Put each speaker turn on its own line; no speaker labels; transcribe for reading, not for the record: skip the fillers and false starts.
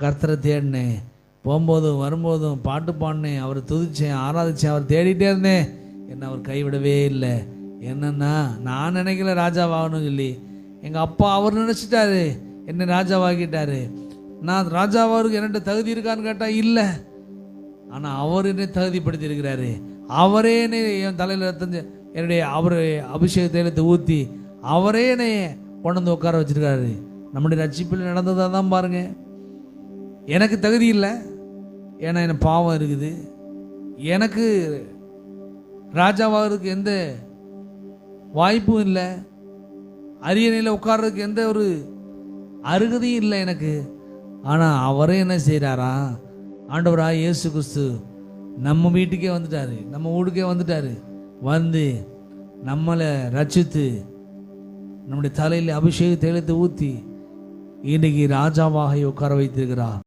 கர்த்தரை தேடினேன், போகும்போதும் வரும்போதும் பாட்டு பாடினேன், அவரை துதிச்சேன், ஆராதிச்சேன், அவர் தேடிட்டே இருந்தேன், என்னை அவர் கைவிடவே இல்லை. என்னன்னா நான் நினைக்கல ராஜாவாகணும்னு சொல்லி, எங்கள் அப்பா அவர் நினச்சிட்டாரு என்னை ராஜாவாக்கிட்டாரு. நான் ராஜாவாருக்கு என்கிட்ட தகுதி இருக்கான்னு கேட்டால் இல்லை. ஆனால் அவர் என்னை தகுதிப்படுத்தியிருக்கிறாரு. அவரே என்னை என் தலையில் என்னுடைய அவர் அபிஷேகத்தை எடுத்து ஊற்றி அவரே என்னை கொண்டு வந்து உட்கார வச்சிருக்காரு. நம்முடைய ரட்சிப்பில் நடந்ததாக தான் பாருங்க. எனக்கு தகுதி இல்லை, ஏன்னா எனக்கு பாவம் இருக்குது. எனக்கு ராஜாவாகிறதுக்கு எந்த வாய்ப்பும் இல்லை, அரியணையில் உட்கார்றதுக்கு எந்த ஒரு அருகதையும் இல்லை எனக்கு. ஆனால் அவரே என்ன செய்கிறாரா, ஆண்டவராக இயேசு கிறிஸ்து நம்ம வீட்டுக்கே வந்துட்டாரு, நம்ம வீட்டுக்கே வந்துட்டாரு. வந்து நம்மளை ரட்சித்து நம்முடைய தலையில் அபிஷேகத்தை எடுத்து ஊற்றி இன்றைக்கு ராஜாவாக உட்கார வைத்திருக்கிறார்.